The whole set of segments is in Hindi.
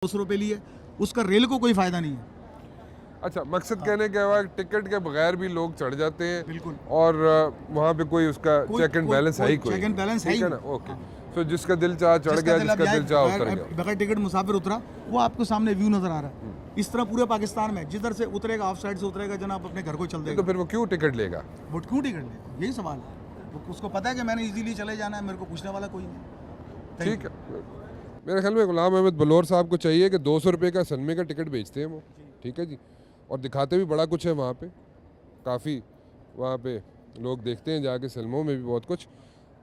200 रुपये लिए, उसका रेल को कोई फायदा नहीं है। अच्छा, मकसद कहने के बाद टिकट के बगैर भी लोग चढ़ जाते हैं। बिल्कुल। और वहाँ पे कोई उसका चेक एंड बैलेंस है ही कोई चेक एंड बैलेंस है ही ठीक है ना। ओके, सो जिसका दिल चाह चढ़ गया, जिसका दिल चाह उतर गया। बगैर टिकट मुसाफिर उतरा, वो आपको सामने व्यू नजर आ रहा है। इस तरह पूरे पाकिस्तान में जिधर से उतरेगा, ऑफ साइड से उतरेगा, जनाब अपने घर को चल देगा। तो फिर वो क्यों टिकट लेगा? वो क्यों टिकट लेगा, यही सवाल है। उसको पता है कि मैंने इजीली चले जाना है, मेरे को पूछने वाला कोई नहीं। ठीक है, मेरे ख्याल में गुलाम अहमद बलोर साहब को चाहिए कि 200 रुपये का सनमे का टिकट बेचते हैं वो, ठीक है जी, और दिखाते भी बड़ा कुछ है वहाँ पे, काफ़ी वहाँ पे लोग देखते हैं जाके, सलमों में भी बहुत कुछ।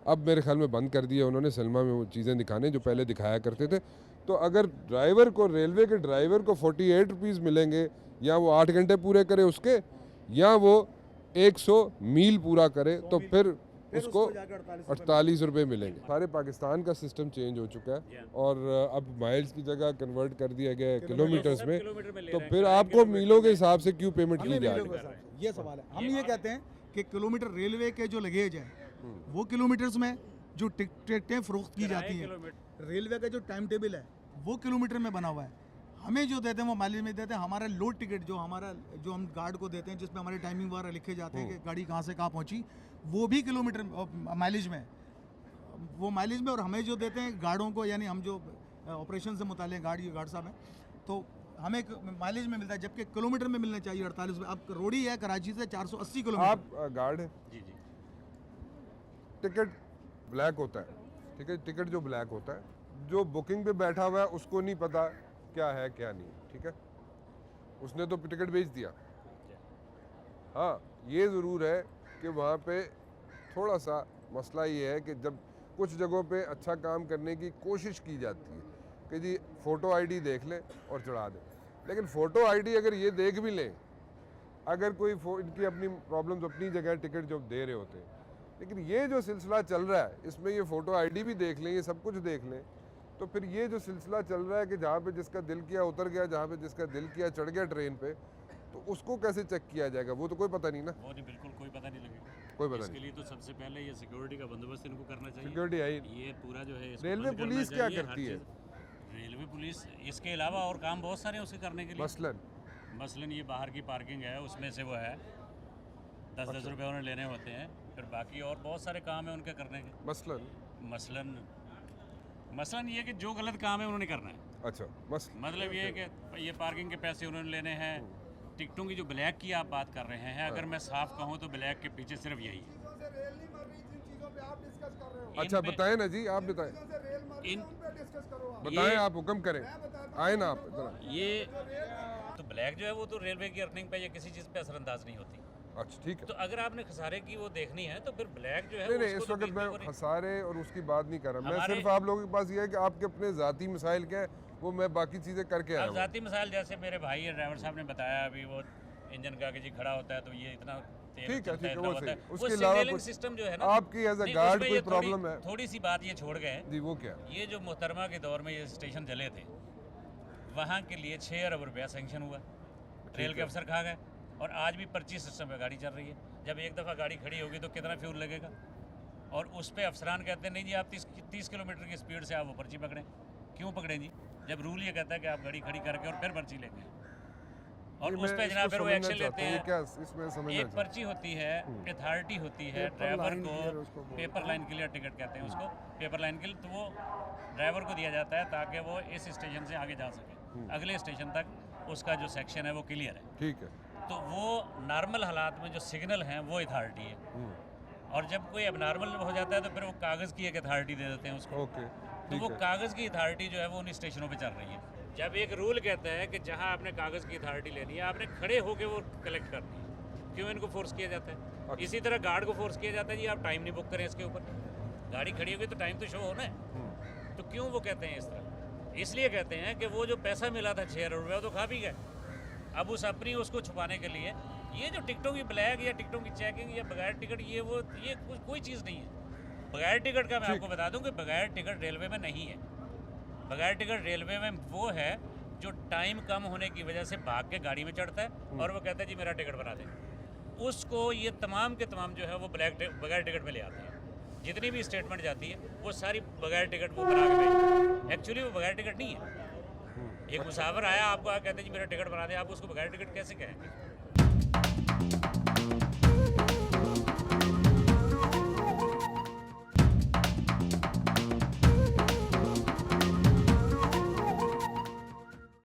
अब मेरे ख्याल में बंद कर दिया उन्होंने सलमा में वो चीज़ें दिखाने जो पहले दिखाया करते थे। तो अगर ड्राइवर को, रेलवे के ड्राइवर को 48 रुपीज़ मिलेंगे, या वो 8 घंटे पूरे करे उसके, या वो 100 मील पूरा करे, तो फिर उसको 48 रुपये मिलेंगे। सारे पाकिस्तान का सिस्टम चेंज हो चुका है और अब माइल्स की जगह कन्वर्ट कर दिया गया है किलोमीटर्स में, तो फिर आपको मीलों के हिसाब से क्यों पेमेंट की जा रही है? ये सवाल है। हम ये कहते हैं कि किलोमीटर रेलवे के जो लगेज है वो किलोमीटर्स में, जो टिकटें फरोख्त की जाती हैं रेलवे का जो टाइम टेबल है वो किलोमीटर में बना हुआ है। हमें जो देते हैं वो माइलेज में देते हैं। हमारा लोड टिकट जो हम गार्ड को देते हैं, जिसमें हमारे टाइमिंग वगैरह लिखे जाते हैं कि गाड़ी कहाँ से कहाँ पहुँची, वो भी किलोमीटर माइलेज में, वो माइलेज में। और हमें जो देते हैं गार्डों को, यानी हम जो ऑपरेशन से मुताल्लिक़ गार्ड साहब हैं, तो हमें माइलेज में मिलता है, जबकि किलोमीटर में मिलना चाहिए 48 में। अब रोडी है कराची से 480 किलोमीटर। आप गार्ड है जी जी, टिकट ब्लैक होता है, ठीक है, टिकट जो ब्लैक होता है, जो बुकिंग पे बैठा हुआ है उसको नहीं पता क्या है क्या नहीं, ठीक है, उसने तो टिकट बेच दिया। हाँ, ये ज़रूर है कि वहाँ पे थोड़ा सा मसला ये है कि जब कुछ जगहों पे अच्छा काम करने की कोशिश की जाती है कि जी फ़ोटो आईडी देख लें और चढ़ा दें, लेकिन फ़ोटो आईडी अगर ये देख भी लें, अगर कोई इनकी अपनी प्रॉब्लम्स अपनी जगह टिकट जो दे रहे होते हैं, लेकिन ये जो सिलसिला चल रहा है इसमें ये फ़ोटो आईडी भी देख लें, ये सब कुछ देख लें, तो फिर ये जो सिलसिला चल रहा है कि जहाँ पे जिसका दिल किया उतर गया, जहाँ पे जिसका दिल किया चढ़ गया ट्रेन पे, तो उसको कैसे चेक किया जाएगा? वो तो कोई पता नहीं ना। वो नहीं, बिल्कुल कोई पता नहीं लगेगा, कोई पता इसके नहीं। लिए तो सबसे पहले ये सिक्योरिटी का बंदोबस्त इनको करना चाहिए। सिक्योरिटी आई, ये पूरा जो है रेलवे पुलिस क्या करती है? रेलवे पुलिस इसके अलावा और काम बहुत सारे उसके करने के लिए। मसलन ये बाहर की पार्किंग है, उसमें से वो है 10-10 रुपये उन्हें लेने होते हैं। फिर बाकी और बहुत सारे काम है उनके करने के। मसलन ये कि जो गलत काम है उन्होंने करना है। अच्छा, मतलब ये है कि ये पार्किंग के पैसे उन्होंने लेने हैं। टिकटों की जो ब्लैक की आप बात कर रहे हैं, अगर मैं साफ कहूँ तो ब्लैक के पीछे सिर्फ यही है। अच्छा बताएं ना जी, आप बताएं, आप हुक्म करें, आए ना आप जरा। ये तो ब्लैक जो है वो तो रेलवे की अर्निंग पे या किसी चीज़ पे असरअंदाज नहीं होती। अच्छा ठीक है, तो अगर आपने खसारे की वो देखनी है तो फिर ब्लैक जो है नहीं इस वक्त मैं खसारे और उसकी बात नहीं कर रहा, मैं सिर्फ आप लोगों के पास ये है कि आपके अपने ज़ाती मसाइल क्या है, वो मैं बाकी चीज़ें करके आया हूं। ज़ाती मसाइल जैसे मेरे भाई है ड्राइवर साहब ने बताया, अभी वो इंजन का जी खड़ा होता है तो ये इतना ठीक है, वो सही। उसके अलावा सिस्टम जो है ना आपकी एज अ गार्ड कोई प्रॉब्लम है? थोड़ी सी बात ये छोड़ गए जी, वो क्या? ये जो मोहतरमा के दौर में ये स्टेशन जले थे, वहाँ के लिए 6 अरब रुपया सेंक्शन हुआ, रेल के अफसर खा गए, और आज भी पर्ची सिस्टम पे गाड़ी चल रही है। जब एक दफ़ा गाड़ी खड़ी होगी तो कितना फ्यूल लगेगा, और उस पर अफसरान कहते हैं नहीं जी आप 30 किलोमीटर की स्पीड से आप वो पर्ची पकड़ें। क्यों पकड़ें जी, जब रूल ये कहता है कि आप गाड़ी खड़ी करके और फिर पर्ची लेंगे, और उस पर जनाब फिर वो एक्शन लेते हैं। क्या इसमें समझना एक पर्ची होती है, अथॉरिटी होती है ड्राइवर को, पेपर लाइन क्लियर टिकट कहते हैं उसको, पेपर लाइन के लिए, तो वो ड्राइवर को दिया जाता है ताकि वो इस स्टेशन से आगे जा सके, अगले स्टेशन तक उसका जो सेक्शन है वो क्लियर है। ठीक है, तो वो नॉर्मल हालात में जो सिग्नल हैं वो अथॉरिटी है, और जब कोई अबनॉर्मल हो जाता है तो फिर वो कागज़ की एक अथॉरिटी दे देते हैं उसको। ओके, तो वो कागज़ की अथॉरिटी जो है वो उन स्टेशनों पे चल रही है। जब एक रूल कहता है कि जहाँ आपने कागज़ की अथॉरिटी लेनी है, आपने खड़े होकर वो कलेक्ट करनी है, क्यों इनको फोर्स किया जाता है? अच्छा। इसी तरह गार्ड को फोर्स किया जाता है जी आप टाइम नहीं बुक करें इसके ऊपर, गाड़ी खड़ी होगी तो टाइम तो शो होना है। तो क्यों वो कहते हैं इस तरह? इसलिए कहते हैं कि वो जो पैसा मिला था 6 अरब रुपये तो खा भी गए, अब उस अपनी उसको छुपाने के लिए ये जो टिकटों की ब्लैक या टिकटों की चेकिंग या बगैर टिकट, ये कोई चीज़ नहीं है। बगैर टिकट का मैं आपको बता दूं कि बगैर टिकट रेलवे में नहीं है। बगैर टिकट रेलवे में वो है जो टाइम कम होने की वजह से भाग के गाड़ी में चढ़ता है और वो कहता है जी मेरा टिकट बना दें, उसको ये तमाम के तमाम जो है वो बगैर टिकट में ले आते हैं। जितनी भी स्टेटमेंट जाती है वो सारी बगैर टिकट वो बना के भेजते हैं। एक्चुअली वो बगैर टिकट नहीं है। एक मुसाफिर आया, आपको कहते जी मेरा टिकट बना दे, आप उसको बगैर टिकट कैसे कहेंगे?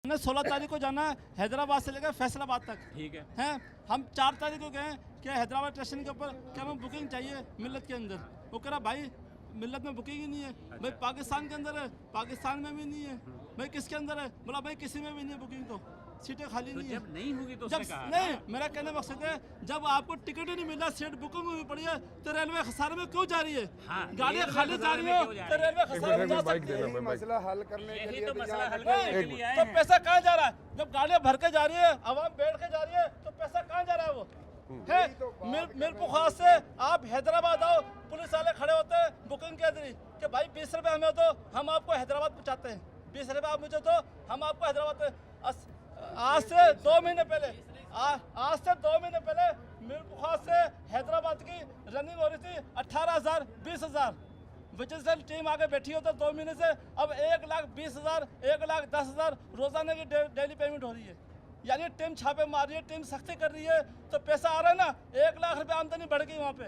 हमने 16 तारीख को जाना है हैदराबाद से लेकर फैसलाबाद तक। ठीक है। हैं हम 4 तारीख को गए कि हैदराबाद स्टेशन के ऊपर क्या हमें बुकिंग चाहिए मिल्लत के अंदर। वो कह रहा भाई मिल्लत में बुकिंग ही नहीं है। भाई पाकिस्तान के अंदर है, पाकिस्तान में भी नहीं है। भाई किसके अंदर है? बोला भाई किसी में भी नहीं है बुकिंग, तो सीटें खाली नहीं है। जब नहीं होगी तो जब उसने कहा नहीं, मेरा कहने का मकसद है जब आपको टिकट ही नहीं मिल रहा, सीट बुकिंग हुई पड़ी है, तो रेलवे खसारे में क्यों जा रही है? हाँ, गाड़ियाँ रेलवे खाली जा खसारे रही में है क्यों जा तो रही है? रेलवे खसारे में जा बाइक सकती है। देना मैं बाइक मसला हल करने के यही लिए तो भी मसला यहाँ हल लगे करने हैं। के लिए आए तो हैं। पैसा कहाँ जा रहा है? जब गाड़ियाँ भर के जा रही है, आवाम बैठ के जा रही है, तो पैसा कहाँ जा रहा है? वो है मीरपुर से आप हैदराबाद आओ, पुलिस वाले खड़े होते हैं बुकिंग के अंदर कि भाई 20 रुपए हमें दो, हम आपको हैदराबाद पहुँचाते हैं। 20 रुपए आप मुझे दो, हम आपको हैदराबाद। आज से 2 महीने पहले मीरपुर से हैदराबाद की रनिंग हो रही थी 18,000 20,000। विजिलेंस टीम आगे बैठी हो तो 2 महीने से अब 1,20,000 1,10,000 रोजाना की डेली पेमेंट हो रही है। यानी टीम छापे मार रही है, टीम सख्ती कर रही है, तो पैसा आ रहा है ना। 1 लाख रुपए आमदनी बढ़ गई वहाँ पे।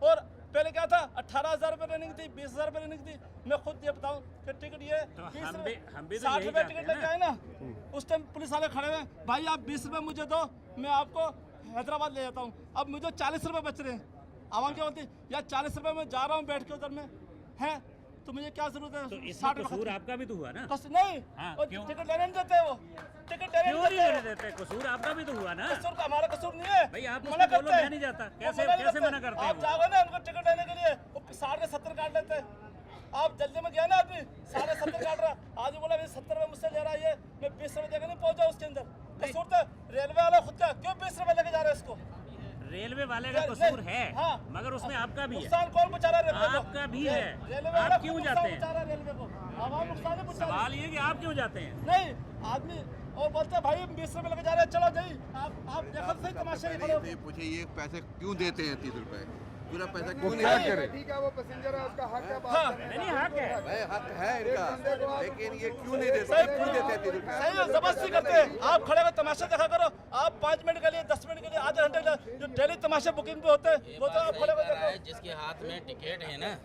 और पहले क्या था 18,000 रुपये रनिंग थी, 20,000 रुपये रनिंग थी। मैं खुद ये बताऊँ कि टिकट ये तो 20 हम भी तो 60 यही रुपये चाहते टिकट हैं लेके आए ना। उस टाइम पुलिस वाले खड़े हुए, भाई आप 20 रुपये मुझे दो, मैं आपको हैदराबाद ले जाता हूँ। अब मुझे 40 रुपये बच रहे हैं। आवाम क्या बोलती है यार 40 रुपये में जा रहा हूँ बैठ के उधर में है, तो मुझे क्या जरूरत है? तो इसमें 60 रुपये कसूर खर्च- आपका भी तो हुआ ना? नहीं, हाँ, वो क्यों? टिकट लेने नहीं देते, वो टिकट लेने क्यों नहीं नहीं लेने देते। देते? कसूर आपका भी तो हुआ ना? कसूर का हमारा कसूर नहीं है भाई आप मना उसको बोलो करते हैं। मैं नहीं जाता। वो कैसे मना नहीं कैसे करते। मना करते हैं आप वो? जाओगे ना उनको टिकट लेने के लिए, वो 70 काट लेते हैं। आप जल्दी में गया ना आदमी 70 काट रहा, आज बोला 70 रुपये मुझसे ले रहा है ये, मैं 20 रुपये देकर नहीं पहुंचा उसके अंदर। कसूर तो रेलवे वाला खुद का, क्यों 20 रुपये लेके जा रहे हैं इसको? रेलवे वाले का नहीं, कसूर है, हाँ। मगर उसमें आपका भी है। नुकसान कौन पहुंचा रहा है रेलवे को? आपका भी है। रेलवे आप वाला क्यों खुद जाते नुकसान हैं? पहुंचा रहा है रेलवे को, आवाम नुकसान नहीं पहुंचा रही। सवाल ये कि आप क्यों जाते हैं? नहीं आदमी और बोलते हैं भाई 20 रुपये लेके जा रहे हैं, चलो जाइए। आप देखो सही तमाशे ही खड़े हो। ये पूछे ये पैसे क्यों देते हैं 30 रुपए? पूरा पैसा वो क्यों नहीं क्या देते? करे? ठीक है, वो पैसेंजर है, उसका हक है बात हाँ, करने नहीं का। हक है। भाई हक है इनका, लेकिन ये क्यों नहीं देते? सही क्यों देते हैं 30 रुपए? सही है, जबरदस्ती करते हैं। आप खड़े हो तमाशा देखा करो। आप 5 मिनट के लिए 10 मिनट के लिए आधे घंटे के लिए जो डेली तमाशे बुकिंग पे होते हैं वो तो आप खड़े हो देखो। जिसके हाथ में टिकट है ना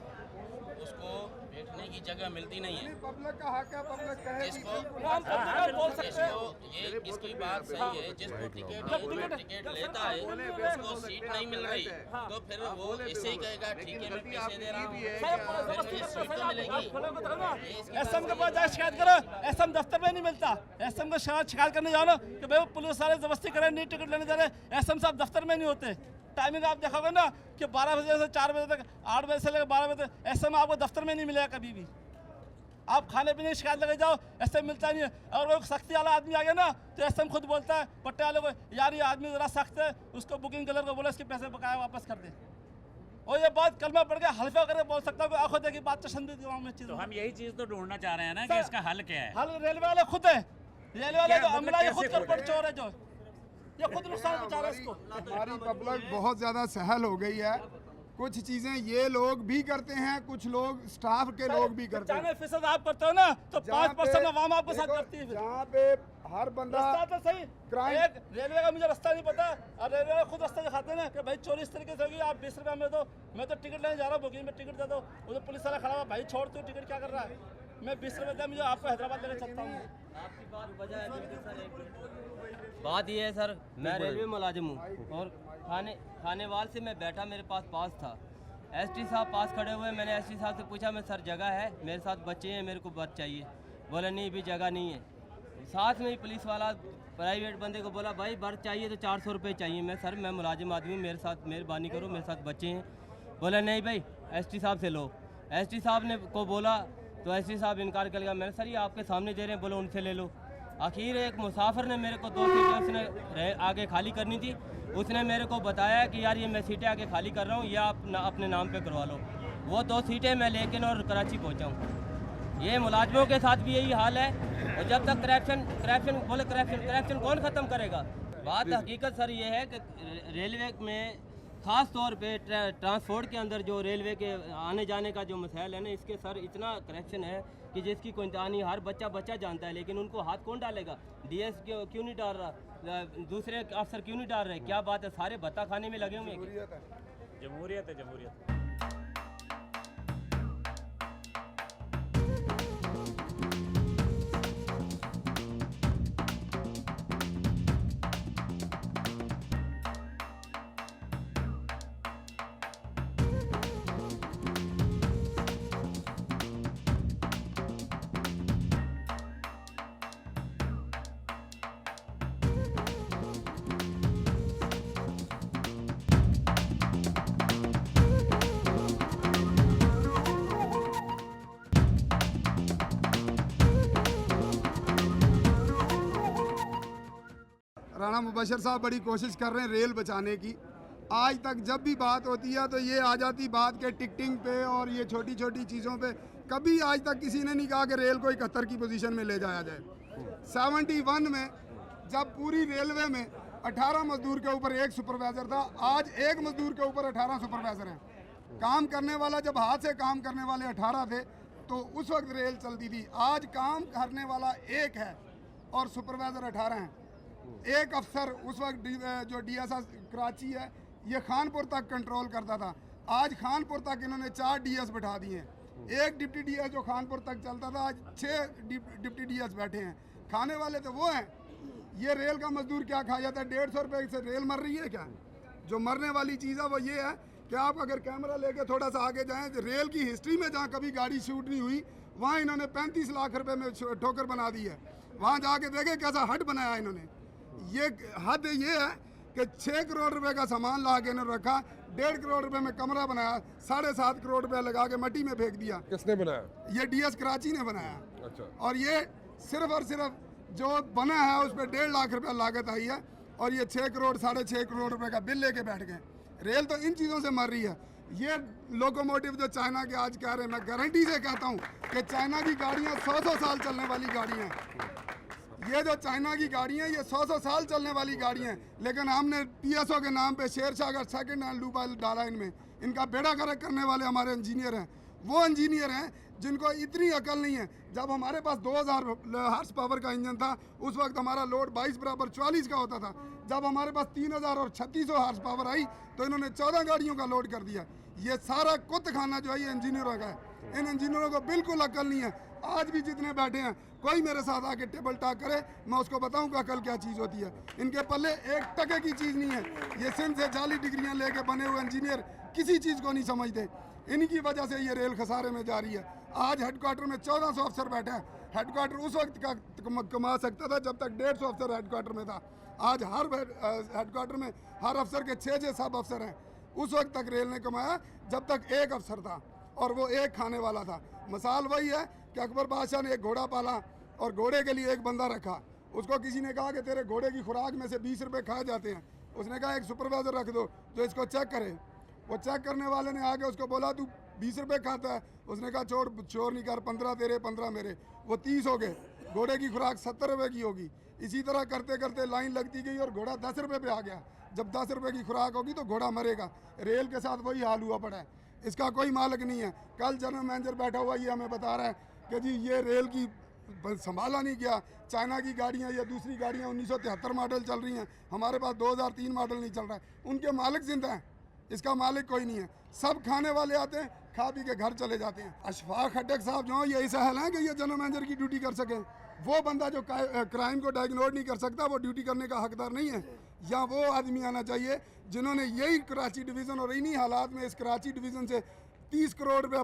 उसको बैठने की जगह मिलती नहीं है। पब्लिक का हक है, पब्लिक कहे भी जिसको हम पत्रकार बोल सकते हैं। जिसको ये इसकी बात सही है, जिसको टिकट है जो टिकट लेता है उसको सीट नहीं मिल रही तो फिर वो ऐसे ही कहेगा ठीक है मैं पैसे दे रहा हूँ, फिर मुझे सीट तो मिलेगी। एसएम के पास जाए शिकायत करो, एसएम दफ्तर में नहीं मिलता। एसएम को शिकायत करने जाओ ना कि भाई वो पुलिस वाले जबरदस्ती करे, नहीं टिकट लेने जा रहे, एसएम साहब दफ्तर में नहीं होते। टाइमिंग आप देखोगे ना कि 12 बजे से 4 बजे तक, 8 बजे से लेकर 12 बजे तक एसएम आपको दफ्तर में नहीं मिलेगा कभी भी। आप खाने पीने की शिकायत लगे जाओ, एसएम मिलता नहीं है। और वो सख्ती वाला आदमी आ गया ना तो एसएम खुद बोलता है पट्टे वाले को, यार ये आदमी ज़रा सख्त है, उसको बुकिंग कलर को बोला इसके पैसे बकाया वापस कर दे। और ये बात कलमा पढ़ के हल्का करके बोल सकता हूँ, आंखों देखी बात चशंदी दिमाग में चीज़। तो हम यही चीज तो ढूंढना चाह रहे हैं ना कि इसका हल क्या है? हल रेलवे वाले खुद है, रेलवे वाले क्या जो मतलब अमला ये कैसे खुद खुद है? कर चोर है, जो ये खुद नुकसान पहुंचा रहा है इसको। हमारी पब्लिक बहुत ज़्यादा सहल हो गई है। कुछ चीज़ें ये लोग भी करते हैं, कुछ लोग स्टाफ के लोग भी करते हैं। 95% आप करते हो ना तो जहाँ 5% पे- आवाम आपके साथ देखो, करती है। फिर जहाँ पे हर बंदा रास्ता तो सही, क्राइम- एक रेलवे का मुझे रास्ता नहीं पता और रेलवे वाले खुद रास्ता दिखाते हैं ना कि भाई चोरी इस तरीके से होगी, आप 20 रुपये में दो, मैं तो टिकट लेने जा रहा हूँ बुकिंग में टिकट दे दो। उधर पुलिस वाला खड़ा हुआ, भाई छोड़ तू टिकट क्या कर रहा है, मैं 20 रुपये दे, मुझे आपको हैदराबाद लेकर चलता हूँ। बात ये है सर, मैं रेलवे मुलाजिम हूँ और खाने वाल से मैं बैठा, मेरे पास पास था। एसटी साहब पास खड़े हुए, मैंने एसटी साहब से पूछा मैं सर जगह है, मेरे साथ बच्चे हैं, मेरे को बस चाहिए। बोला नहीं भी जगह नहीं है। साथ में ही पुलिस वाला प्राइवेट बंदे को बोला भाई बर्थ चाहिए तो 400 रुपये चाहिए। मैं सर मैं मुलाजिम आदमी हूँ, मेरे साथ मेहरबानी करो, मेरे साथ बच्चे हैं। बोला नहीं भाई एसटी साहब से लो। एसटी साहब ने को बोला तो एसटी साहब इनकार कर गया। मैंने सर ये आपके सामने दे रहे हैं, बोलो उनसे ले लो। आखिर एक मुसाफिर ने मेरे को 2 सीटें उसने आगे खाली करनी थी, उसने मेरे को बताया कि यार ये मैं सीटें आगे खाली कर रहा हूँ, ये आप अपने नाम पे करवा लो। वो 2 सीटें मैं लेकिन और कराची पहुँचा हूँ। ये मुलाजमों के साथ भी यही हाल है। और जब तक करप्शन बोले करप्शन कौन ख़त्म करेगा? बात हकीकत सर ये है कि रेलवे में ख़ास तौर पे ट्रांसपोर्ट के अंदर जो रेलवे के आने जाने का जो मसाइल है ना, इसके सर इतना करेक्शन है कि जिसकी कोई नहीं, हर बच्चा जानता है, लेकिन उनको हाथ कौन डालेगा? डीएस क्यों नहीं डाल रहा, दूसरे अफसर क्यों नहीं डाल रहे? क्या बात है, सारे भत्ता खाने में लगे हुए हैं। जमहूरियत है, जमहूरियत। राणा मुबशर साहब बड़ी कोशिश कर रहे हैं रेल बचाने की। आज तक जब भी बात होती है तो ये आ जाती बात के टिकटिंग पे और ये छोटी छोटी चीज़ों पे। कभी आज तक किसी ने नहीं कहा कि रेल को 71 की पोजीशन में ले जाया जाए। 71 में जब पूरी रेलवे में 18 मजदूर के ऊपर एक सुपरवाइज़र था, आज एक मजदूर के ऊपर 18 सुपरवाइज़र हैं। काम करने वाला जब हाथ से काम करने वाले 18 थे तो उस वक्त रेल चलती थी। आज काम करने वाला एक है और सुपरवाइज़र 18 हैं। एक अफसर उस वक्त जो DSS कराची है, ये खानपुर तक कंट्रोल करता था। आज खानपुर तक इन्होंने 4 DS बैठा दिए हैं। एक डिप्टी DS जो खानपुर तक चलता था, आज 6 डिप्टी DS बैठे हैं। खाने वाले तो वो हैं। ये रेल का मजदूर क्या खा जाता है? 150 रुपये से रेल मर रही है क्या? जो मरने वाली चीज़ है वो ये है कि आप अगर कैमरा लेके थोड़ा सा आगे जाएँ, रेल की हिस्ट्री में जहाँ कभी गाड़ी शूट नहीं हुई, वहाँ इन्होंने 35 लाख रुपये में ठोकर बना दी है। वहाँ जाके देखें कैसा हट बनाया इन्होंने। ये हद ये है कि 6 करोड़ रुपए का सामान ला के इन्होंने रखा, 1.5 करोड़ रुपए में कमरा बनाया, 7.5 करोड़ रुपए लगा के मट्टी में फेंक दिया। किसने बनाया? ये DS कराची ने बनाया। अच्छा। और ये सिर्फ और सिर्फ जो बना है उस पर 1.5 लाख रुपया लागत आई है और ये 6 करोड़ 6.5 करोड़ रुपए का बिल लेके बैठ गए। रेल तो इन चीज़ों से मर रही है। ये लोकोमोटिव जो चाइना के आज कह रहे हैं, मैं गारंटी से कहता हूँ कि चाइना की गाड़ियाँ 100 साल चलने वाली गाड़ियाँ हैं। ये जो चाइना की गाड़ी हैं, ये 100 साल चलने वाली गाड़ी हैं, लेकिन हमने TSO के नाम पे शेरशाह का सेकंड हैंड लूप डाला इनमें। इनका बेड़ा गर्क करने वाले हमारे इंजीनियर हैं। वो इंजीनियर हैं जिनको इतनी अकल नहीं है। जब हमारे पास 2000 हार्स पावर का इंजन था, उस वक्त हमारा लोड 22 बराबर 44 का होता था। जब हमारे पास 3000 और 3600 हार्स पावर आई तो इन्होंने 14 गाड़ियों का लोड कर दिया। ये सारा कुत्त खाना जो है ये इंजीनियरों का है। इन इंजीनियरों को बिल्कुल अकल नहीं है। आज भी जितने बैठे हैं, कोई मेरे साथ आके टेबल टॉक करे, मैं उसको बताऊं कि अकल क्या चीज़ होती है। इनके पल्ले 1 टके की चीज़ नहीं है। ये सिंध से 40 डिग्रियां लेके बने हुए इंजीनियर किसी चीज़ को नहीं समझते। इनकी वजह से ये रेल खसारे में जा रही है। आज हेडक्वार्टर में 1400 अफसर बैठे हैं। हेडक्वार्टर उस वक्त का कमा सकता था जब तक 150 अफसर हेडक्वार्टर में था। आज हर हेडक्वार्टर में हर अफसर के 6 सब अफसर हैं। उस वक्त तक रेल ने कमाया जब तक एक अफसर था और वो एक खाने वाला था। मिसाल वही है कि अकबर बादशाह ने एक घोड़ा पाला और घोड़े के लिए एक बंदा रखा। उसको किसी ने कहा कि तेरे घोड़े की खुराक में से 20 रुपये खाए जाते हैं। उसने कहा एक सुपरवाइज़र रख दो जो इसको चेक करे। वो चेक करने वाले ने आके उसको बोला तू 20 रुपये खाता है? उसने कहा चोर नहीं कर, 15 तेरे 15 मेरे, वो 30 हो गए। घोड़े की खुराक 70 रुपये की होगी। इसी तरह करते करते लाइन लगती गई और घोड़ा 10 रुपये पे आ गया। जब 10 रुपये की खुराक होगी तो घोड़ा मरेगा। रेल के साथ वही हाल हुआ पड़ा है। इसका कोई मालिक नहीं है। कल जनरल मैनेजर बैठा हुआ ये हमें बता रहा है कि जी ये रेल की संभाला नहीं गया। चाइना की गाड़ियाँ या दूसरी गाड़ियाँ 1973 मॉडल चल रही हैं, हमारे पास 2003 मॉडल नहीं चल रहा है। उनके मालिक जिंदा हैं, इसका मालिक कोई नहीं है। सब खाने वाले आते हैं, खा पी के घर चले जाते हैं। अशफाक खट्टक साहब जो ये ऐसा हाल है कि ये जनरल मैनेजर की ड्यूटी कर सकें। वो बंदा जो क्राइम को डायग्नोज नहीं कर सकता, वो ड्यूटी करने का हकदार नहीं है। या वो आदमी आना चाहिए जिन्होंने यही कराची डिवीज़न और इन्हीं हालात में इस कराची डिवीज़न से 30 करोड़ रुपया